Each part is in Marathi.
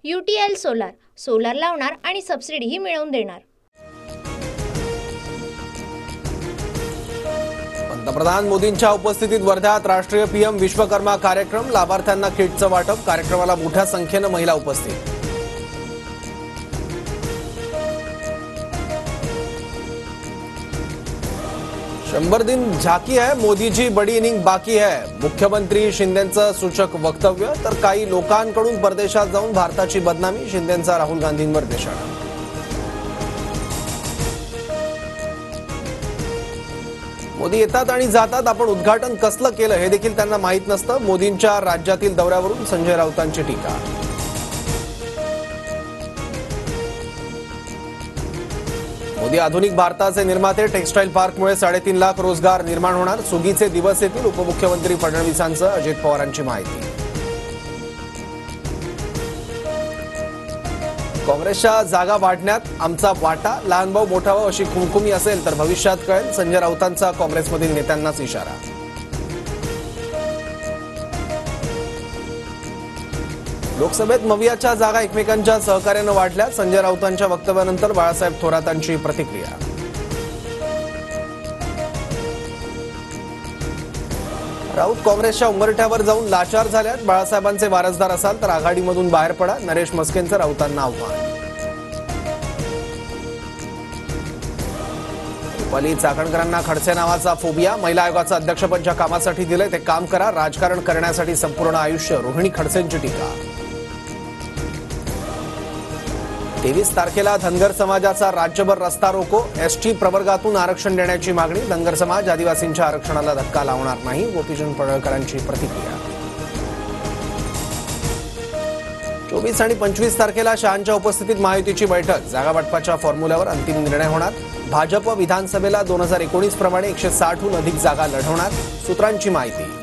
UTL सोलार, सोलार लावणार आणि सबसिडीही मिळवून देणार। पंतप्रधान मोदींच्या उपस्थितीत वर्ध्यात राष्ट्रीय PM विश्वकर्मा कार्यक्रम, लाभार्थ्यांना किटचं वाटप, कार्यक्रमाला मोठ्या संख्येने महिला उपस्थित। 100 दिन झाकी है, मोदीची बडी इनिंग बाकी है, मुख्यमंत्री शिंदेंचं सूचक वक्तव्य, तर काही लोकांकडून परदेशात जाऊन भारताची बदनामी, शिंदेंचा राहुल गांधींवर निशाणा। मोदी येतात आणि जातात, आपण उद्घाटन कसलं केलं हे देखील त्यांना माहीत नसतं, मोदींच्या राज्यातील दौऱ्यावरून संजय राऊतांची टीका। मोदी आधुनिक भारताचे निर्माते, टेक्सटाईल पार्कमुळे 3.5 लाख रोजगार निर्माण होणार, सुगीचे दिवस येतील, उपमुख्यमंत्री फडणवीसांचं अजित पवारांची माहिती। काँग्रेसच्या जागा वाढण्यात आमचा वाटा, लहान भाऊ मोठा भाऊ अशी खुमखुमी असेल तर भविष्यात कळेल, संजय राऊतांचा काँग्रेसमधील नेत्यांनाच इशारा। लोकसभेत मवियाच्या जागा एकमेकांच्या सहकार्याने वाढल्या, संजय राऊतांच्या वक्तव्यानंतर बाळासाहेब थोरातांची प्रतिक्रिया। राऊत काँग्रेसच्या उंबरठ्यावर जाऊन लाचार झाल्यात, बाळासाहेबांचे वारसदार असाल तर आघाडीमधून बाहेर पडा, नरेश मस्केंचं राऊतांना आव्हान। रुपाली चाकणकरांना खडसे नावाचा फोबिया, महिला आयोगाचं अध्यक्षपदच्या कामासाठी दिले, ते काम करा, राजकारण करण्यासाठी संपूर्ण आयुष्य, रोहिणी खडसेंची टीका। 23 तारखेला धनगर समाजाचा राज्यभर रस्ता रोको, ST प्रवर्गातून आरक्षण देण्याची मागणी, धनगर समाज आदिवासींच्या आरक्षणाला धक्का लावणार नाही, गोपीचंद पडळकरांची प्रतिक्रिया। 24 आणि 25 तारखेला शहांच्या उपस्थितीत महायुतीची बैठक, जागा वाटपाच्या फॉर्म्युल्यावर अंतिम निर्णय होणार, भाजप विधानसभेला 2019 प्रमाणे 160हून अधिक जागा लढवणार, सूत्रांची माहिती।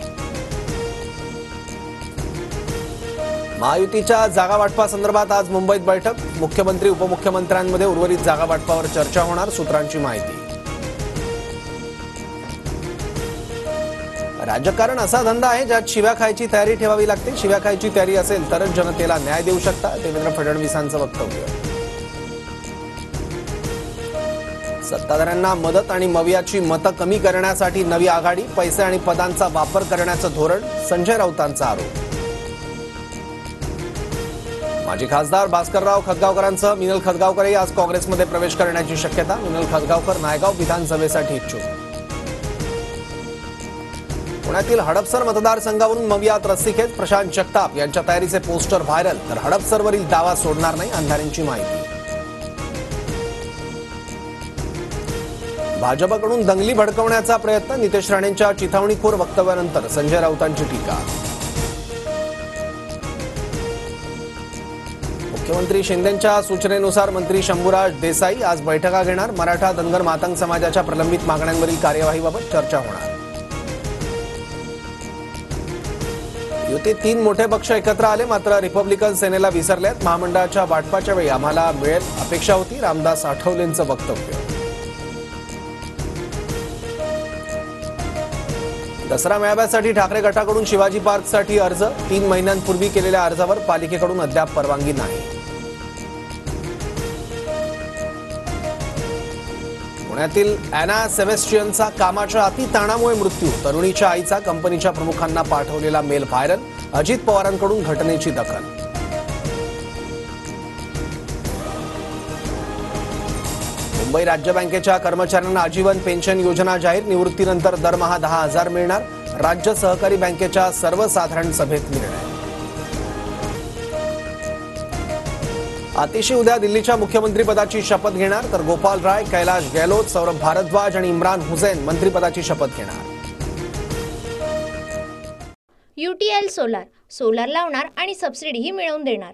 महायुतीच्या जागा वाटपासंदर्भात आज मुंबईत बैठक, मुख्यमंत्री उपमुख्यमंत्र्यांमध्ये उर्वरित जागा वाटपावर चर्चा होणार, सूत्रांची माहिती। राजकारण असा धंदा आहे ज्यात शिव्या खायची तयारी ठेवावी लागते, शिव्या खायची तयारी असेल तरच जनतेला न्याय देऊ शकता, देवेंद्र फडणवीसांचं वक्तव्य। सत्ताधाऱ्यांना मदत आणि मवियाची मतं कमी करण्यासाठी नवी आघाडी, पैसे आणि पदांचा वापर करण्याचं धोरण, संजय राऊतांचा आरोप। माजी खासदार भास्करराव खतगावकरांसह मिनल खतगावकरही आज काँग्रेसमध्ये प्रवेश करण्याची शक्यता, मिनल खतगावकर नायगाव विधानसभेसाठी इच्छुक। पुण्यातील हडपसर मतदारसंघावरून मवियात रस्सीखेच, प्रशांत जगताप यांच्या तयारीचे पोस्टर व्हायरल, तर हडपसरवरील दावा सोडणार नाही, अंधारेंची माहिती। भाजपकडून दंगली भडकवण्याचा प्रयत्न, नितेश राणेंच्या चिथावणीखोर वक्तव्यानंतर संजय राऊतांची टीका। मुख्यमंत्री शिंदेंच्या सूचनेनुसार मंत्री शंभूराज देसाई आज बैठका घेणार, मराठा धनगर मातंग समाजाच्या प्रलंबित मागण्यांवरील कार्यवाहीबाबत चर्चा होणार। युतीत 3 मोठे पक्ष एकत्र आले, मात्र रिपब्लिकन सेनेला विसरलेत, महामंडळाच्या वाटपाच्या वेळी आम्हाला मिळेल अपेक्षा होती, रामदास आठवलेंचं वक्तव्य। दसरा मेळाव्यासाठी ठाकरे गटाकडून शिवाजी पार्कसाठी अर्ज, 3 महिन्यांपूर्वी केलेल्या अर्जावर पालिकेकडून अद्याप परवानगी नाही। पुण्यातील अॅना सेबेस्टियनचा कामाच्या अतिताणामुळे मृत्यू, तरुणीच्या आईचा कंपनीच्या प्रमुखांना पाठवलेला मेल व्हायरल, अजित पवारांकडून घटनेची दखल। मुंबई राज्य बँकेच्या कर्मचाऱ्यांना आजीवन पेन्शन योजना जाहीर, निवृत्तीनंतर दरमहा 10,000 मिळणार, राज्य सहकारी बँकेच्या सर्वसाधारण सभेत निर्णय। आतिशी उद्या दिल्लीच्या मुख्यमंत्रीपदाची शपथ घेणार, तर गोपाल राय, कैलाश गहलोत, सौरभ भारद्वाज आणि इम्रान हुसैन मंत्रिपदाची शपथ घेणार। UTL सोलार, सोलार लावणार आणि सबसिडीही मिळवून देणार।